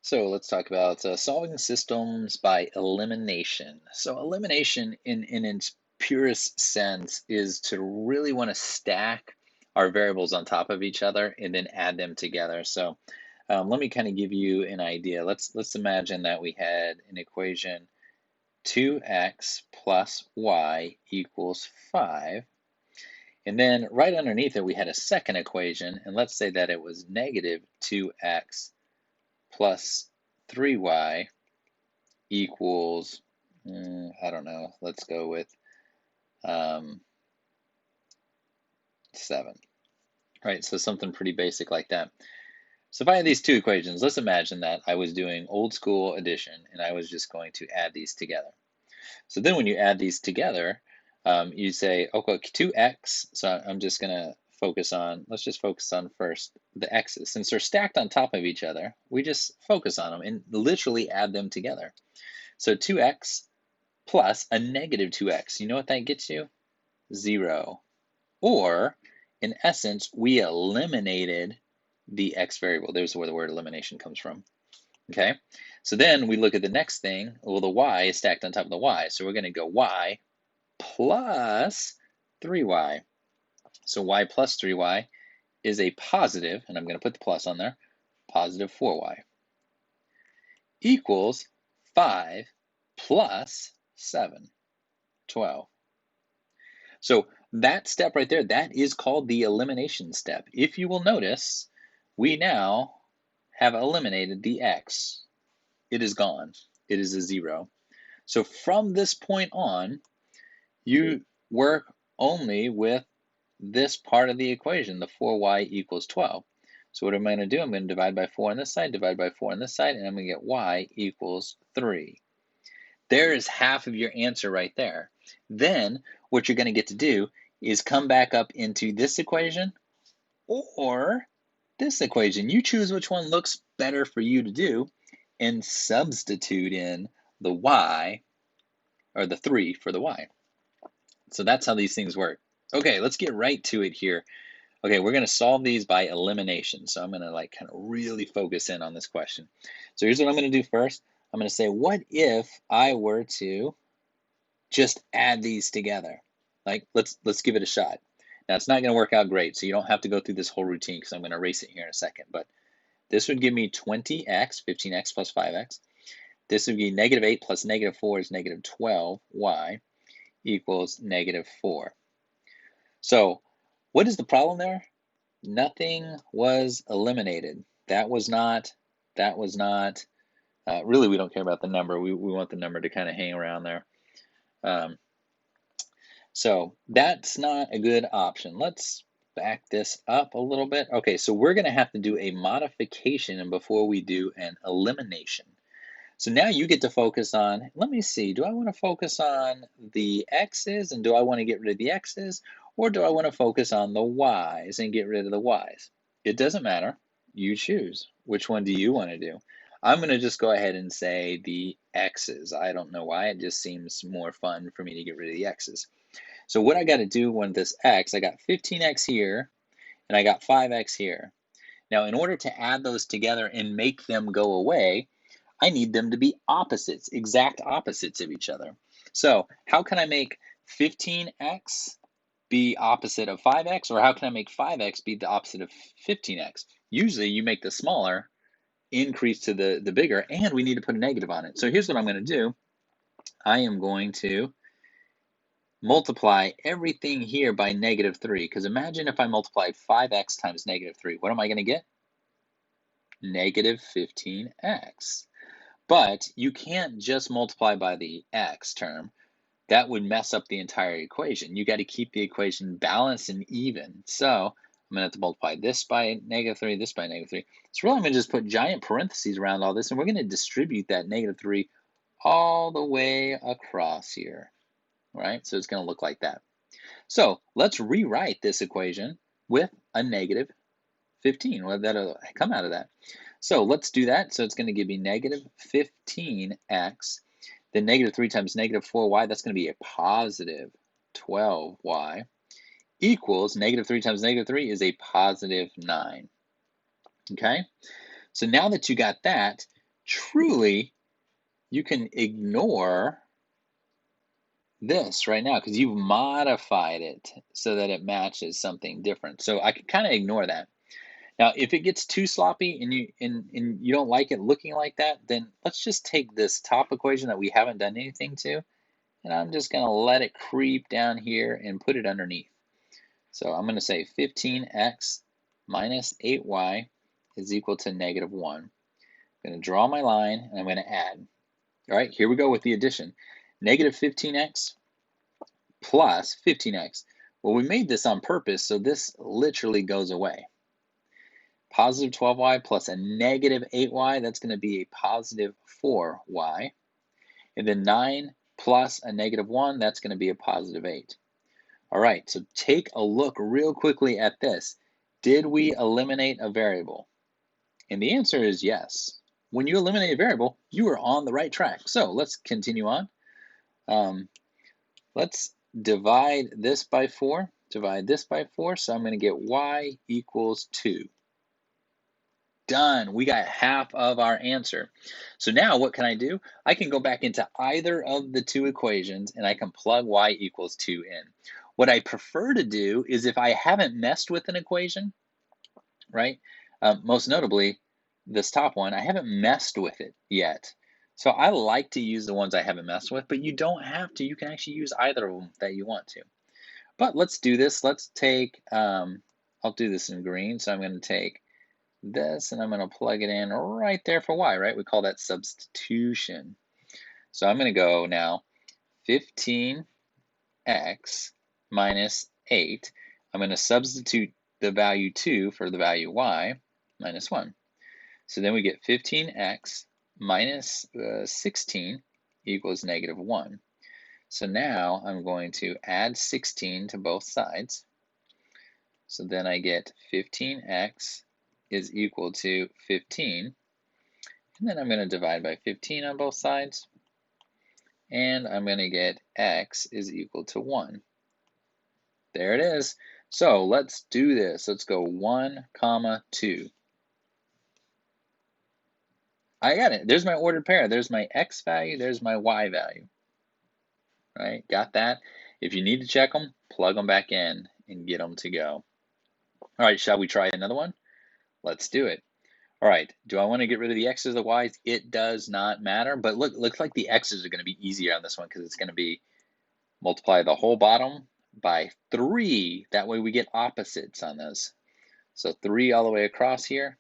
So let's talk about solving systems by elimination. So elimination in its purest sense is to really want to stack our variables on top of each other and then add them together. So let me kind of give you an idea. Let's imagine that we had an equation 2x plus y equals 5. And then right underneath it, we had a second equation. And let's say that it was negative 2x plus 3y equals, I don't know, let's go with um, 7, right? So something pretty basic like that. So if I had these two equations, let's imagine that I was doing old school addition and I was just going to add these together. So then when you add these together, you say, okay, 2x, so I'm just going to let's just focus on first the x's. Since they're stacked on top of each other, we just focus on them and literally add them together. So 2x plus a negative 2x. You know what that gets you? 0. Or, in essence, we eliminated the x variable. There's where the word elimination comes from. Okay? So then we look at the next thing. Well, the y is stacked on top of the y. So we're going to go y plus 3y. So y plus 3y is a positive, and I'm going to put the plus on there, positive 4y, equals 5 plus 7, 12. So that step right there, that is called the elimination step. If you will notice, we now have eliminated the x. It is gone. It is a 0. So from this point on, you work only with this part of the equation, the 4y equals 12. So what am I going to do? I'm going to divide by 4 on this side, divide by 4 on this side, and I'm going to get y equals 3. There is half of your answer right there. Then what you're going to get to do is come back up into this equation or this equation. You choose which one looks better for you to do and substitute in the y, or the 3 for the y. So that's how these things work. Okay, let's get right to it here. Okay, we're going to solve these by elimination. So I'm going to kind of really focus in on this question. So here's what I'm going to do first. I'm going to say, what if I were to just add these together? Like, let's give it a shot. Now, it's not going to work out great, so you don't have to go through this whole routine because I'm going to erase it here in a second. But this would give me 20x, 15x plus 5x. This would be negative 8 plus negative 4 is negative 12y equals negative 4. So what is the problem there? Nothing was eliminated. That was not, really we don't care about the number. We want the number to kind of hang around there. So that's not a good option. Let's back this up a little bit. Okay, so we're going to have to do a modification before we do an elimination. So now you get to focus on, let me see, do I want to focus on the x's and do I want to get rid of the x's, or do I want to focus on the y's and get rid of the y's? It doesn't matter. You choose. Which one do you want to do? I'm going to just go ahead and say the x's. I don't know why. It just seems more fun for me to get rid of the x's. So what I got to do with this x, I got 15x here, and I got 5x here. Now, in order to add those together and make them go away, I need them to be opposites, exact opposites of each other. So how can I make 15x be opposite of 5x, or how can I make 5x be the opposite of 15x? Usually you make the smaller increase to the bigger, and we need to put a negative on it. So here's what I'm going to do. I am going to multiply everything here by negative 3, because imagine if I multiplied 5x times negative 3. What am I going to get? Negative 15x. But you can't just multiply by the x term. That would mess up the entire equation. You got to keep the equation balanced and even. So I'm going to have to multiply this by negative 3, this by negative 3. So really I'm going to just put giant parentheses around all this, and we're going to distribute that negative 3 all the way across here. Right? So it's going to look like that. So let's rewrite this equation with a negative 15. Well, that'll come out of that. So let's do that. So it's going to give me negative 15x. Then negative 3 times negative 4y, that's going to be a positive 12y, equals negative 3 times negative 3 is a positive 9. Okay? So now that you got that, truly, you can ignore this right now because you've modified it so that it matches something different. So I can kind of ignore that. Now, if it gets too sloppy and you don't like it looking like that, then let's just take this top equation that we haven't done anything to, and I'm just going to let it creep down here and put it underneath. So I'm going to say 15x minus 8y is equal to negative 1. I'm going to draw my line, and I'm going to add. All right, here we go with the addition. Negative 15x plus 15x. Well, we made this on purpose, so this literally goes away. Positive 12y plus a negative 8y, that's going to be a positive 4y. And then 9 plus a negative 1, that's going to be a positive 8. All right, so take a look real quickly at this. Did we eliminate a variable? And the answer is yes. When you eliminate a variable, you are on the right track. So let's continue on. Let's divide this by 4. Divide this by 4, so I'm going to get y equals 2. Done. We got half of our answer. So now what can I do? I can go back into either of the two equations and I can plug y equals 2 in. What I prefer to do is if I haven't messed with an equation, right? Most notably, this top one, I haven't messed with it yet. So I like to use the ones I haven't messed with, but you don't have to. You can actually use either of them that you want to. But let's do this. Let's take, I'll do this in green. So I'm going to take this and I'm going to plug it in right there for y, right? We call that substitution. So I'm going to go now 15x minus 8. I'm going to substitute the value 2 for the value y minus 1. So then we get 15x minus 16 equals negative 1. So now I'm going to add 16 to both sides. So then I get 15x is equal to 15. And then I'm going to divide by 15 on both sides. And I'm going to get x is equal to 1. There it is. So let's do this. Let's go 1, 2. I got it. There's my ordered pair. There's my x value. There's my y value. Right? Got that? If you need to check them, plug them back in and get them to go. All right, shall we try another one? Let's do it. All right, do I want to get rid of the x's or the y's? It does not matter, but looks like the x's are going to be easier on this one because it's going to be multiply the whole bottom by 3. That way we get opposites on this. So 3 all the way across here.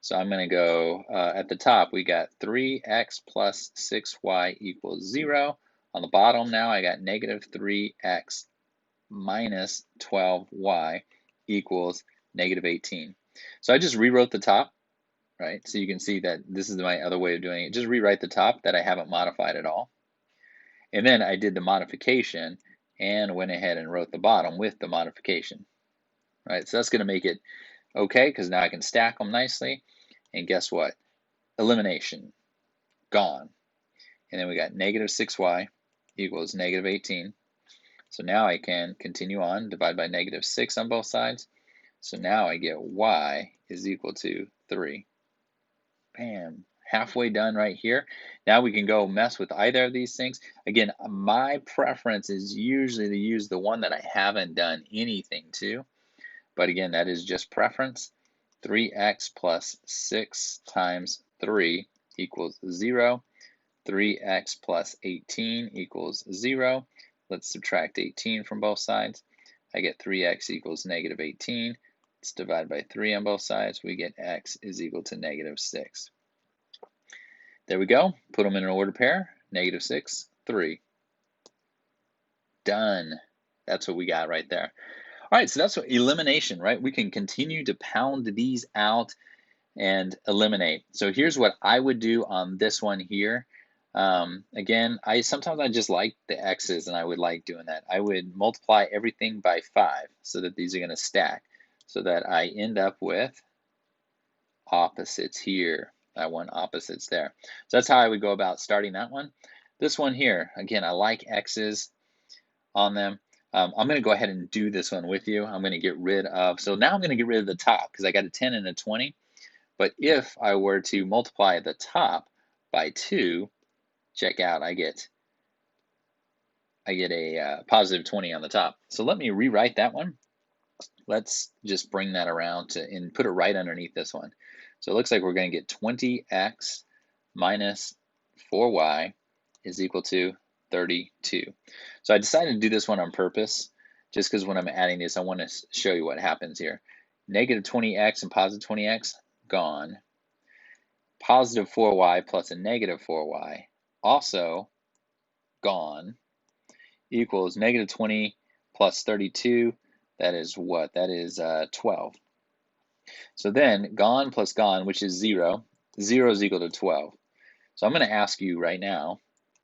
So I'm going to go at the top, we got 3x plus 6y equals 0. On the bottom now, I got negative 3x minus 12y equals negative 18. So I just rewrote the top, right? So you can see that this is my other way of doing it. Just rewrite the top that I haven't modified at all. And then I did the modification and went ahead and wrote the bottom with the modification, right? So that's going to make it okay because now I can stack them nicely. And guess what? Elimination, gone. And then we got negative 6y equals negative 18. So now I can continue on, divide by negative 6 on both sides. So now I get y is equal to 3. Bam, halfway done right here. Now we can go mess with either of these things. Again, my preference is usually to use the one that I haven't done anything to. But again, that is just preference. 3x plus 6 times 3 equals 0. 3x plus 18 equals 0. Let's subtract 18 from both sides. I get 3x equals negative 18. Let's divide by 3 on both sides. We get x is equal to negative 6. There we go. Put them in an ordered pair. Negative 6, 3. Done. That's what we got right there. All right, so that's what elimination, right? We can continue to pound these out and eliminate. So here's what I would do on this one here. Again, sometimes I just like the x's and I would like doing that. I would multiply everything by 5 so that these are going to stack so that I end up with opposites here. I want opposites there. So that's how I would go about starting that one. This one here, again, I like x's on them. I'm going to go ahead and do this one with you. I'm going to get rid of, so now I'm going to get rid of the top because I got a 10 and a 20. But if I were to multiply the top, by 2, check out, I get a positive 20 on the top. So let me rewrite that one. Let's just bring that around and put it right underneath this one. So it looks like we're going to get 20x minus 4y is equal to 32. So I decided to do this one on purpose, just because when I'm adding this, I want to show you what happens here. Negative 20x and positive 20x, gone. Positive 4y plus a negative 4y, also gone, equals negative 20 plus 32. That is what? That is 12. So then gone plus gone, which is 0, 0 is equal to 12. So I'm going to ask you right now,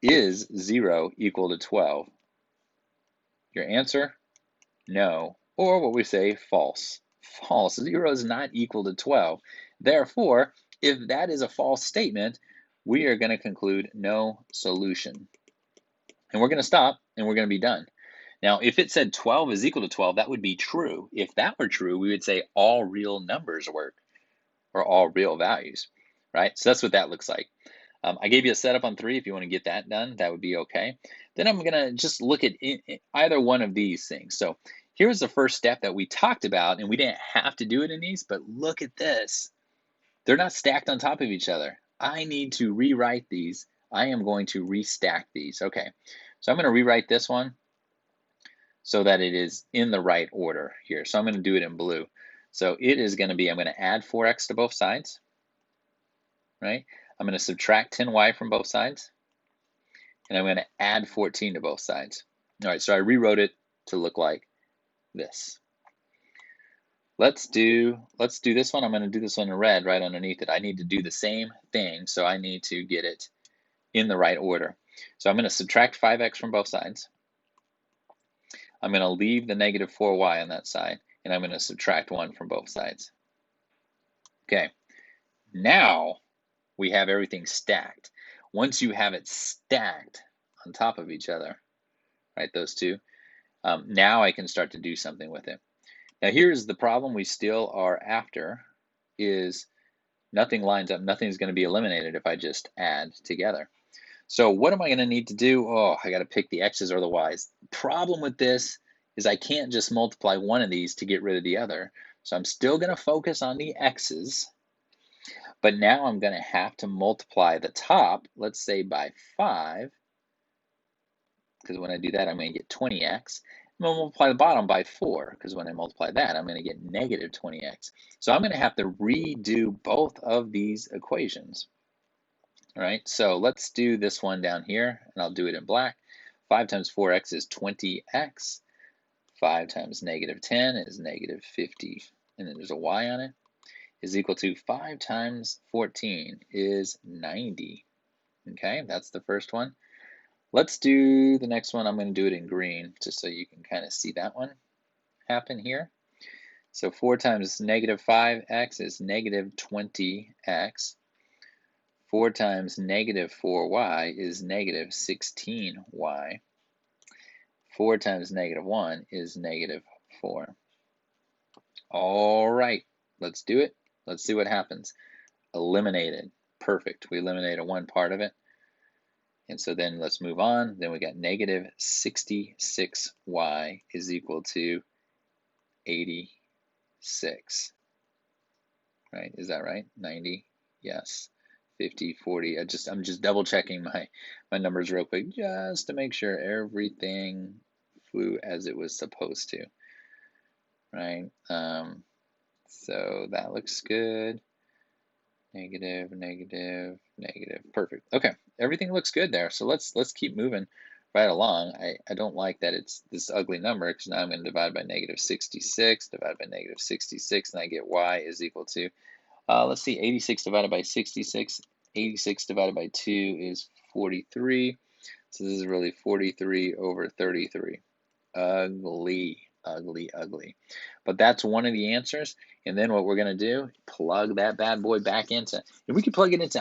is 0 equal to 12? Your answer, no. Or what we say, false. False. 0 is not equal to 12. Therefore, if that is a false statement, we are going to conclude no solution. And we're going to stop and we're going to be done. Now, if it said 12 is equal to 12, that would be true. If that were true, we would say all real numbers work, or all real values, right? So that's what that looks like. I gave you a setup on 3. If you want to get that done, that would be okay. Then I'm going to just look at either one of these things. So here's the first step that we talked about, and we didn't have to do it in these, but look at this. They're not stacked on top of each other. I need to rewrite these. I am going to restack these. Okay, so I'm going to rewrite this one so that it is in the right order here. So I'm going to do it in blue. So it is going to be, I'm going to add 4x to both sides, right? I'm going to subtract 10y from both sides, and I'm going to add 14 to both sides. All right, so I rewrote it to look like this. Let's do this one. I'm going to do this one in red right underneath it. I need to do the same thing, so I need to get it in the right order. So I'm going to subtract 5x from both sides. I'm going to leave the negative 4y on that side, and I'm going to subtract 1 from both sides. Okay, now we have everything stacked. Once you have it stacked on top of each other, right, those two, now I can start to do something with it. Now here's the problem we still are after, is nothing lines up, nothing's going to be eliminated if I just add together. So what am I going to need to do? Oh, I got to pick the x's or the y's. The problem with this is I can't just multiply one of these to get rid of the other. So I'm still going to focus on the x's, but now I'm going to have to multiply the top, let's say by 5, because when I do that, I'm going to get 20x. I'm going to multiply the bottom by 4, because when I multiply that, I'm going to get negative 20x. So I'm going to have to redo both of these equations. All right, so let's do this one down here, and I'll do it in black. 5 times 4x is 20x. 5 times negative 10 is negative 50, and then there's a y on it, is equal to 5 times 14 is 90. Okay, that's the first one. Let's do the next one. I'm going to do it in green, just so you can kind of see that one happen here. So 4 times negative 5x is negative 20x. 4 times negative 4y is negative 16y. 4 times negative 1 is negative 4. All right, let's do it. Let's see what happens. Eliminated. Perfect. We eliminated one part of it. And so then let's move on. Then we got negative 66y is equal to 86. Right? Is that right? 90? Yes. 50, 40. I'm just double checking my numbers real quick just to make sure everything flew as it was supposed to. Right? So that looks good. Negative, negative, negative. Perfect. Okay, everything looks good there. So let's keep moving right along. I don't like that it's this ugly number, because now I'm going to divide by negative 66, divide by negative 66, and I get y is equal to, let's see, 86 divided by 66. 86 divided by 2 is 43. So this is really 43 over 33. Ugly, ugly, ugly. But that's one of the answers. And then what we're going to do, plug that bad boy back into, and we can plug it into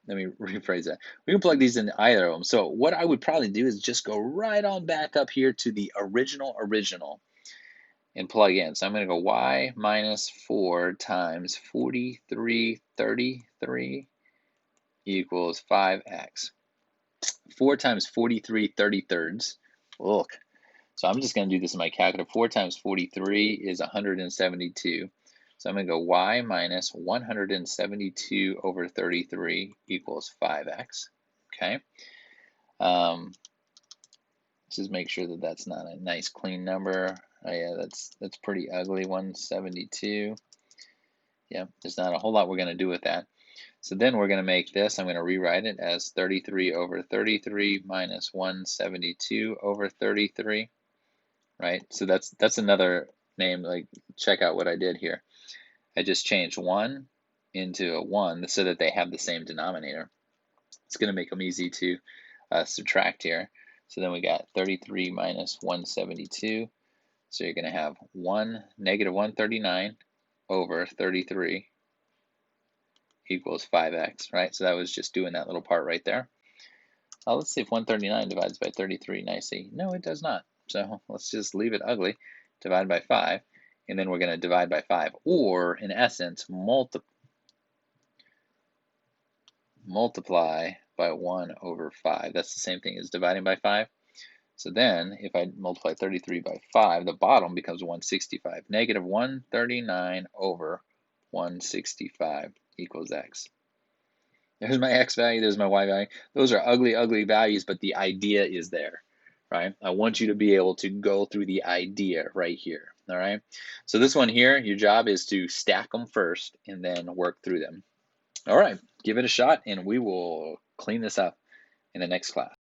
let me rephrase that. We can plug these into either of them. So what I would probably do is just go right on back up here to the original and plug in. So I'm going to go y minus 4 times 4333 equals 5x. 4 times 43 33rds. Look. So I'm just going to do this in my calculator. 4 times 43 is 172. So I'm going to go y minus 172 over 33 equals 5x. Okay. Just make sure that that's not a nice clean number. Oh yeah, that's pretty ugly. 172. Yeah, there's not a whole lot we're going to do with that. So then we're going to make this, I'm going to rewrite it as 33 over 33 minus 172 over 33, right? So that's another name, like check out what I did here. I just changed 1 into a 1 so that they have the same denominator. It's going to make them easy to subtract here. So then we got 33 minus 172. So you're going to have negative 139 over 33 equals 5x, right? So that was just doing that little part right there. Let's see if 139 divides by 33 nicely. No, it does not. So let's just leave it ugly. Divide by 5. And then we're going to divide by 5. Or, in essence, multiply by 1 over 5. That's the same thing as dividing by 5. So then, if I multiply 33 by 5, the bottom becomes 165. Negative 139 over 165 equals x. There's my x value, there's my y value. Those are ugly, ugly values, but the idea is there, right? I want you to be able to go through the idea right here, all right? So this one here, your job is to stack them first and then work through them. All right, give it a shot, and we will clean this up in the next class.